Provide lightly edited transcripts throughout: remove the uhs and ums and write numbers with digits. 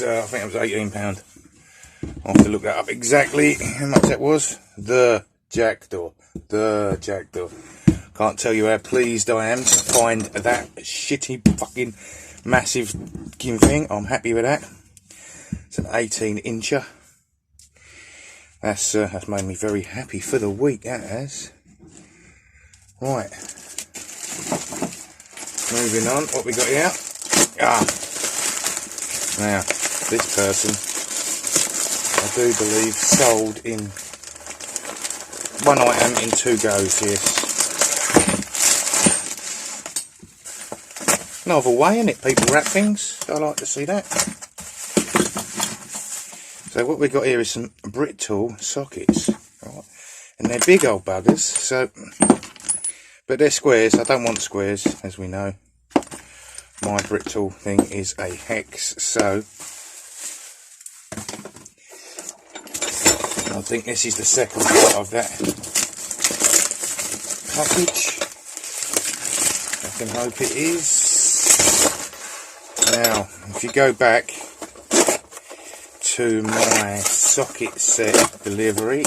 Alright, I think it was £18. I'll have to look that up exactly how much that was. The jackdaw. Can't tell you how pleased I am to find that shitty fucking massive thing. I'm happy with that. It's an 18-incher. That's made me very happy for the week, that has. Right. Moving on, what we got here? Now, this person, I do believe, sold in one item in 2 goes, yes. Novel way, isn't it? People wrap things. I like to see that. So what we've got here is some Brit-Tool sockets. Right. And they're big old buggers, so, but they're squares. I don't want squares, as we know. My Brit-Tool thing is a hex, so I think this is the second part of that package. I can hope it is. Now, if you go back to my socket set delivery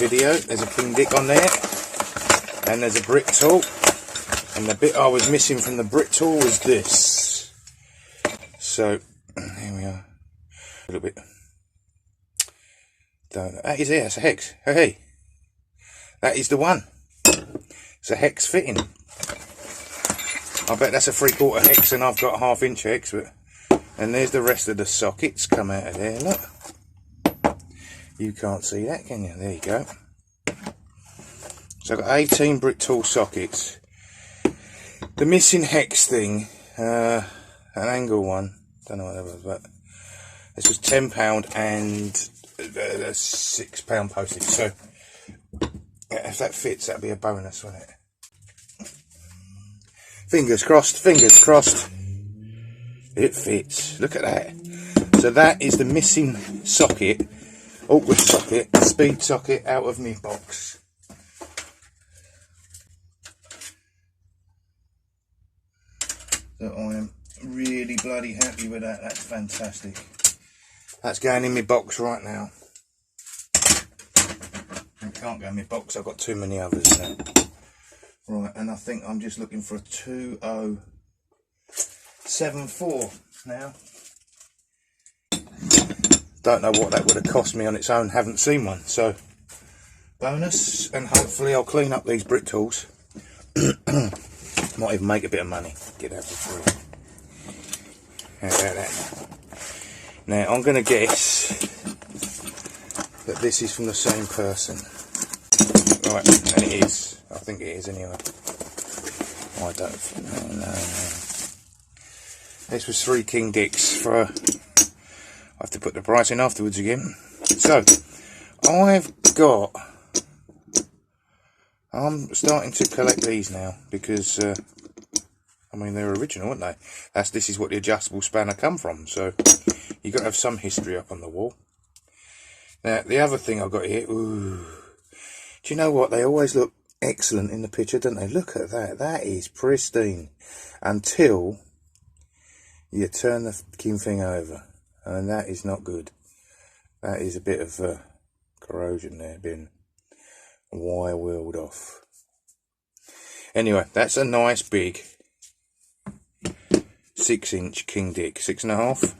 video, there's a King Dick on there, and there's a Brit-Tool. And the bit I was missing from the Brit-Tool was this. So, here we are. A little bit. That is it, it's a hex. Hey, that is the one. It's a hex fitting. I bet that's a 3/4 hex and I've got a 1/2 inch hex. But, and there's the rest of the sockets come out of there, look. You can't see that, can you? There you go. So I've got 18 Brit-Tool sockets. The missing hex thing, an angle one, don't know what that was, but this was £10 and £6 postage. So if that fits, that'd be a bonus, wouldn't it? Fingers crossed, fingers crossed. It fits. Look at that. So that is the missing socket, awkward socket, speed socket out of my box. So I am really bloody happy with that. That's fantastic. That's going in my box right now. It can't go in my box, I've got too many others now. Right, and I think I'm just looking for a 2074 now. Don't know what that would have cost me on its own, haven't seen one. So, bonus, and hopefully I'll clean up these Brit-Tools. Might even make a bit of money. Get that for free. How about that? Now, I'm going to guess that this is from the same person. Right, and it is. I think it is anyway. I don't. No. This was 3 King Dicks for. I have to put the price in afterwards again. So, I'm starting to collect these now because, I mean, they're original, aren't they? This is what the adjustable spanner come from, so you've got to have some history up on the wall. Now, the other thing I've got here, ooh, do you know what? They always look excellent in the picture, don't they? Look at that. That is pristine until you turn the fucking thing over, and that is not good. That is a bit of corrosion there, being wire wheeled off. Anyway, that's a nice big 6-inch King Dick, 6.5,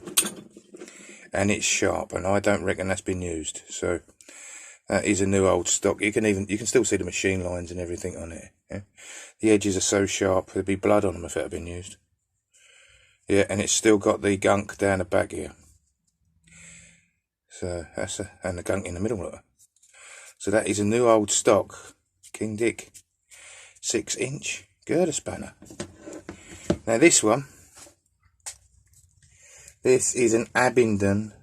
and it's sharp, and I don't reckon that's been used. So that is a new old stock. You can still see the machine lines and everything on it. Yeah? The edges are so sharp there'd be blood on them if it had been used. Yeah, and it's still got the gunk down the back here. So that's and the gunk in the middle. Look. So that is a new old stock King Dick 6-inch girder spanner. Now this one, this is an Abingdon.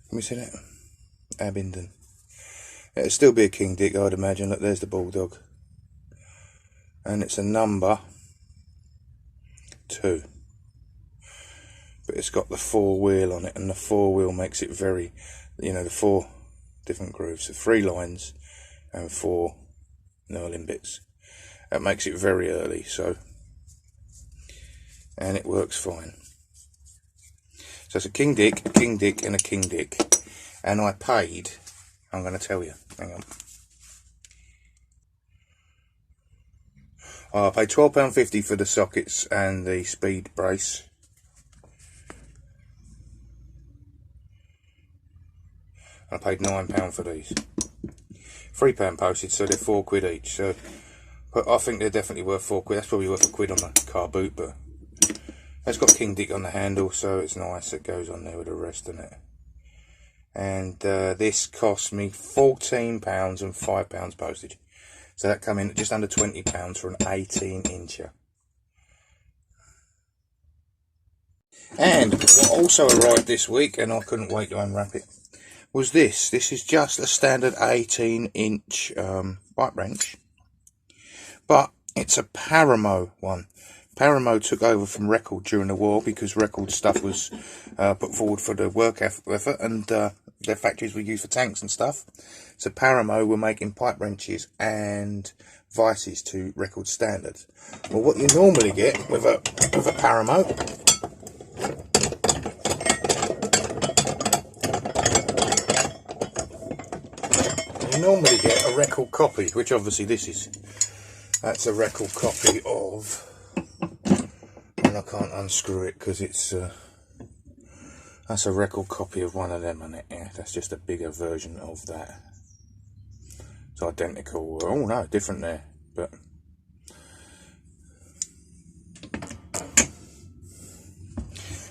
Let me see that. Abingdon. It'll still be a King Dick, I'd imagine. Look, there's the bulldog. And it's a number 2. But it's got the 4-wheel on it, and the 4-wheel makes it very, you know, the 4 different grooves. So 3 lines and 4 knurling bits. That makes it very early, so, and it works fine. So it's a King Dick, and a King Dick. And I paid, I'm going to tell you, hang on. I paid £12.50 for the sockets and the speed brace. I paid £9 for these. £3 postage, so they're £4 each. So, but I think they're definitely worth £4. That's probably worth £1 on a car boot, but it's got King Dick on the handle, so it's nice. It goes on there with the rest in it. And this cost me £14 and £5 postage. So that come in at just under £20 for an 18-incher. And what also arrived this week, and I couldn't wait to unwrap it, was this. This is just a standard 18-inch bike wrench, but it's a Paramo one. Paramo took over from Record during the war because Record stuff was put forward for the work effort, and their factories were used for tanks and stuff. So Paramo were making pipe wrenches and vices to Record standards. Well, what you normally get with a Paramo, you normally get a Record copy, which obviously this is. That's a Record copy of, and I can't unscrew it because it's that's a Record copy of one of them, isn't it? Yeah, that's just a bigger version of that. It's identical. Oh no, different there, but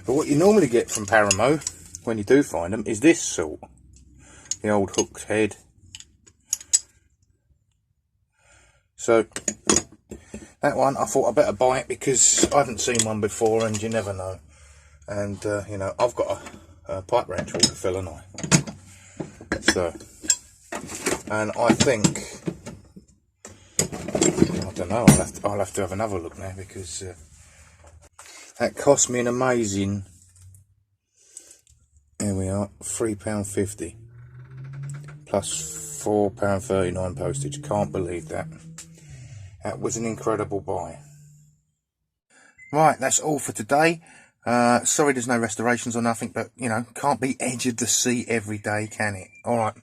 what you normally get from Paramo when you do find them is this sort, the old hooked head. So that one, I thought I better buy it because I haven't seen one before, and you never know. And you know, I've got a pipe wrench all to fill, and so, and I think, I don't know, I'll have to have another look now, because that cost me an amazing, there we are, £3.50 plus £4.39 postage. Can't believe that. That was an incredible buy. Right, that's all for today. Sorry there's no restorations or nothing, but, you know, can't be edge of the seat every day, can it? Alright,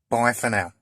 bye for now.